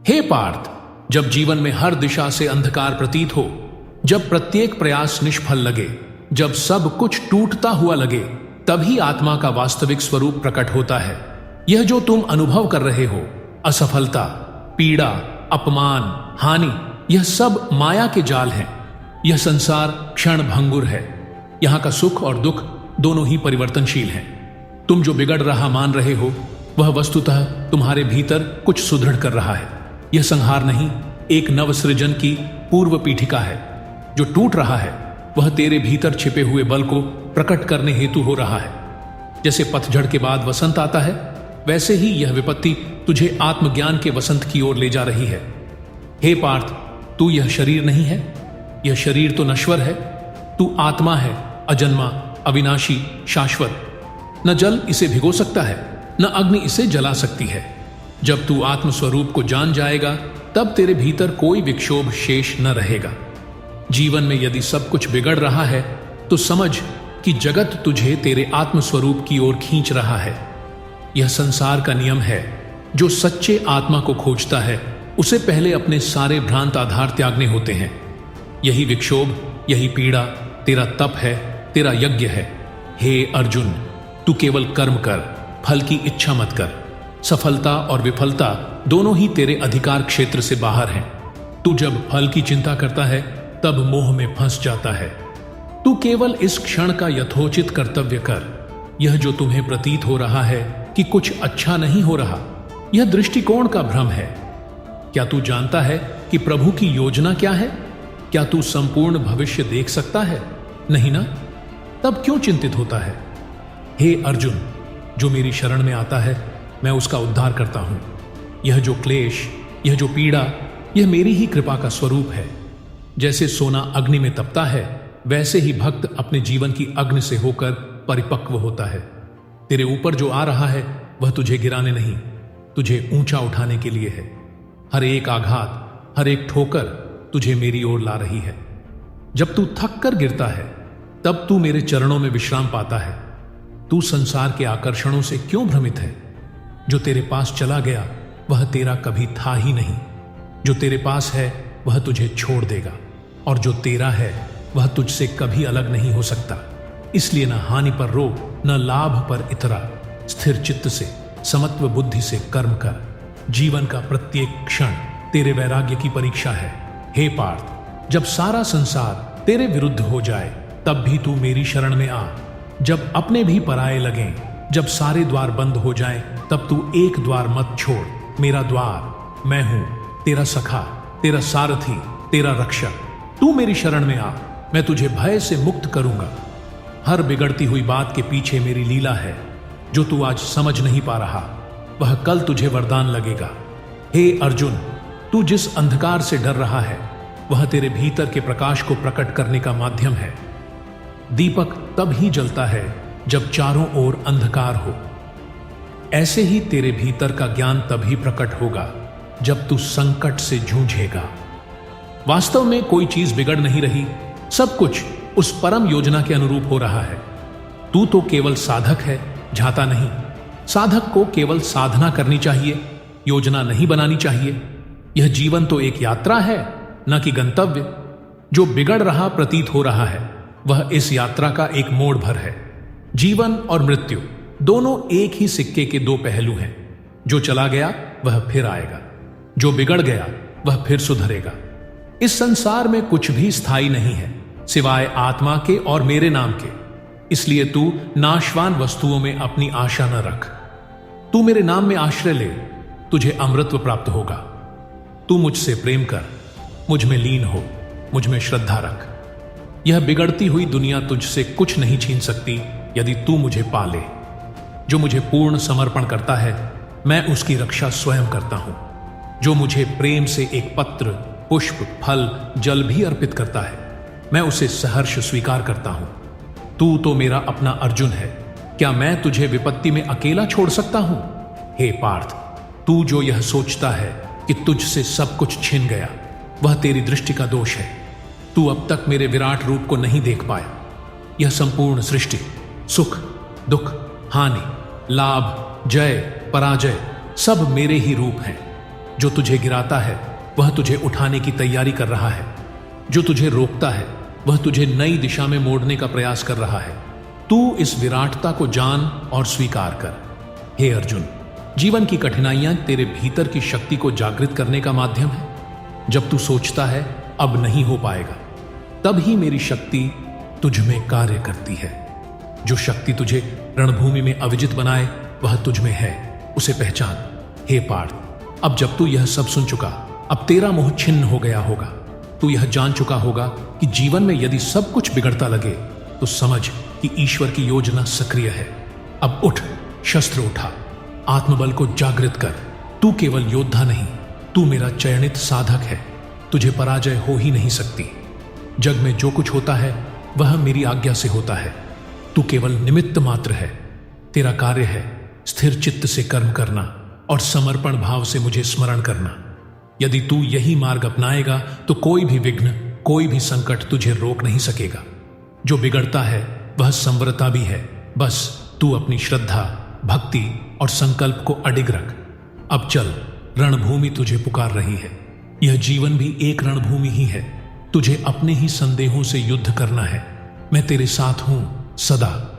हे पार्थ, जब जीवन में हर दिशा से अंधकार प्रतीत हो, जब प्रत्येक प्रयास निष्फल लगे, जब सब कुछ टूटता हुआ लगे, तभी आत्मा का वास्तविक स्वरूप प्रकट होता है। यह जो तुम अनुभव कर रहे हो, असफलता, पीड़ा, अपमान, हानि, यह सब माया के जाल हैं। यह संसार क्षण भंगुर है। यहां का सुख और दुख दोनों ही परिवर्तनशील हैं। तुम जो बिगड़ रहा मान रहे हो, वह वस्तुतः तुम्हारे भीतर कुछ सुदृढ़ कर रहा है। यह संहार नहीं, एक नवसृजन की पूर्व पीठिका है। जो टूट रहा है वह तेरे भीतर छिपे हुए बल को प्रकट करने हेतु हो रहा है। जैसे पतझड़ के बाद वसंत आता है, वैसे ही यह विपत्ति तुझे आत्मज्ञान के वसंत की ओर ले जा रही है। हे पार्थ, तू यह शरीर नहीं है। यह शरीर तो नश्वर है। तू आत्मा है, अजन्मा, अविनाशी, शाश्वत। न जल इसे भिगो सकता है, न अग्नि इसे जला सकती है। जब तू आत्मस्वरूप को जान जाएगा, तब तेरे भीतर कोई विक्षोभ शेष न रहेगा। जीवन में यदि सब कुछ बिगड़ रहा है, तो समझ कि जगत तुझे तेरे आत्मस्वरूप की ओर खींच रहा है। यह संसार का नियम है। जो सच्चे आत्मा को खोजता है, उसे पहले अपने सारे भ्रांत आधार त्यागने होते हैं। यही विक्षोभ, यही पीड़ा तेरा तप है, तेरा यज्ञ है। हे अर्जुन, तू केवल कर्म कर, फल की इच्छा मत कर। सफलता और विफलता दोनों ही तेरे अधिकार क्षेत्र से बाहर हैं। तू जब फल की चिंता करता है, तब मोह में फंस जाता है। तू केवल इस क्षण का यथोचित कर्तव्य कर। यह जो तुम्हें प्रतीत हो रहा है कि कुछ अच्छा नहीं हो रहा, यह दृष्टिकोण का भ्रम है। क्या तू जानता है कि प्रभु की योजना क्या है? क्या तू संपूर्ण भविष्य देख सकता है? नहीं ना? तब क्यों चिंतित होता है? हे अर्जुन, जो मेरी शरण में आता है, मैं उसका उद्धार करता हूं। यह जो क्लेश, यह जो पीड़ा, यह मेरी ही कृपा का स्वरूप है। जैसे सोना अग्नि में तपता है, वैसे ही भक्त अपने जीवन की अग्नि से होकर परिपक्व होता है। तेरे ऊपर जो आ रहा है, वह तुझे गिराने नहीं, तुझे ऊंचा उठाने के लिए है। हर एक आघात, हर एक ठोकर तुझे मेरी ओर ला रही है। जब तू थक कर गिरता है, तब तू मेरे चरणों में विश्राम पाता है। तू संसार के आकर्षणों से क्यों भ्रमित है? जो तेरे पास चला गया, वह तेरा कभी था ही नहीं। जो तेरे पास है, वह तुझे छोड़ देगा, और जो तेरा है, वह तुझसे कभी अलग नहीं हो सकता। इसलिए न हानि पर रो, न लाभ पर इतरा। स्थिर चित्त से, समत्व बुद्धि से कर्म कर। जीवन का प्रत्येक क्षण तेरे वैराग्य की परीक्षा है। हे पार्थ, जब सारा संसार तेरे विरुद्ध हो जाए, तब भी तू मेरी शरण में आ। जब अपने भी पराये लगें, जब सारे द्वार बंद हो जाएं, तब तू एक द्वार मत छोड़। मेरा द्वार, मैं हूं तेरा सखा, तेरा सारथी, तेरा रक्षक। तू मेरी शरण में आ, मैं तुझे भय से मुक्त करूंगा। हर बिगड़ती हुई बात के पीछे मेरी लीला है। जो तू आज समझ नहीं पा रहा, वह कल तुझे वरदान लगेगा। हे अर्जुन, तू जिस अंधकार से डर रहा है, वह तेरे भीतर के प्रकाश को प्रकट करने का माध्यम है। दीपक तब ही जलता है जब चारों ओर अंधकार हो। ऐसे ही तेरे भीतर का ज्ञान तभी प्रकट होगा जब तू संकट से जूझेगा। वास्तव में कोई चीज बिगड़ नहीं रही, सब कुछ उस परम योजना के अनुरूप हो रहा है। तू तो केवल साधक है, झाता नहीं। साधक को केवल साधना करनी चाहिए, योजना नहीं बनानी चाहिए। यह जीवन तो एक यात्रा है, न कि गंतव्य। जो बिगड़ रहा प्रतीत हो रहा है, वह इस यात्रा का एक मोड़ भर है। जीवन और मृत्यु दोनों एक ही सिक्के के दो पहलू हैं। जो चला गया वह फिर आएगा, जो बिगड़ गया वह फिर सुधरेगा। इस संसार में कुछ भी स्थायी नहीं है, सिवाय आत्मा के और मेरे नाम के। इसलिए तू नाशवान वस्तुओं में अपनी आशा न रख। तू मेरे नाम में आश्रय ले, तुझे अमृतत्व प्राप्त होगा। तू मुझसे प्रेम कर, मुझ में लीन हो, मुझ में श्रद्धा रख। यह बिगड़ती हुई दुनिया तुझसे कुछ नहीं छीन सकती यदि तू मुझे पाले। जो मुझे पूर्ण समर्पण करता है, मैं उसकी रक्षा स्वयं करता हूं। जो मुझे प्रेम से एक पत्र, पुष्प, फल, जल भी अर्पित करता है, मैं उसे सहर्ष स्वीकार करता हूं। तू तो मेरा अपना अर्जुन है, क्या मैं तुझे विपत्ति में अकेला छोड़ सकता हूं? हे पार्थ, तू जो यह सोचता है कि तुझसे सब कुछ छिन गया, वह तेरी दृष्टि का दोष है। तू अब तक मेरे विराट रूप को नहीं देख पाया। यह संपूर्ण सृष्टि, सुख, दुख, हानि, लाभ, जय, पराजय, सब मेरे ही रूप हैं। जो तुझे गिराता है वह तुझे उठाने की तैयारी कर रहा है। जो तुझे रोकता है वह तुझे नई दिशा में मोड़ने का प्रयास कर रहा है। तू इस विराटता को जान और स्वीकार कर। हे अर्जुन, जीवन की कठिनाइयां तेरे भीतर की शक्ति को जागृत करने का माध्यम है। जब तू सोचता है अब नहीं हो पाएगा, तब ही मेरी शक्ति तुझ में कार्य करती है। जो शक्ति तुझे रणभूमि में अविजित बनाए वह तुझ में है, उसे पहचान। हे पार्थ, अब जब तू यह सब सुन चुका, अब तेरा मोह छिन्न हो गया होगा। तू यह जान चुका होगा कि जीवन में यदि सब कुछ बिगड़ता लगे तो समझ कि ईश्वर की योजना सक्रिय है। अब उठ, शस्त्र उठा, आत्मबल को जागृत कर। तू केवल योद्धा नहीं, तू मेरा चयनित साधक है। तुझे पराजय हो ही नहीं सकती। जग में जो कुछ होता है वह मेरी आज्ञा से होता है। तू केवल निमित्त मात्र है। तेरा कार्य है स्थिर चित्त से कर्म करना और समर्पण भाव से मुझे स्मरण करना। यदि तू यही मार्ग अपनाएगा तो कोई भी विघ्न, कोई भी संकट तुझे रोक नहीं सकेगा। जो बिगड़ता है वह संवरता भी है। बस तू अपनी श्रद्धा, भक्ति और संकल्प को अडिग रख। अब चल, रणभूमि तुझे पुकार रही है। यह जीवन भी एक रणभूमि ही है। तुझे अपने ही संदेहों से युद्ध करना है। मैं तेरे साथ हूं सदा।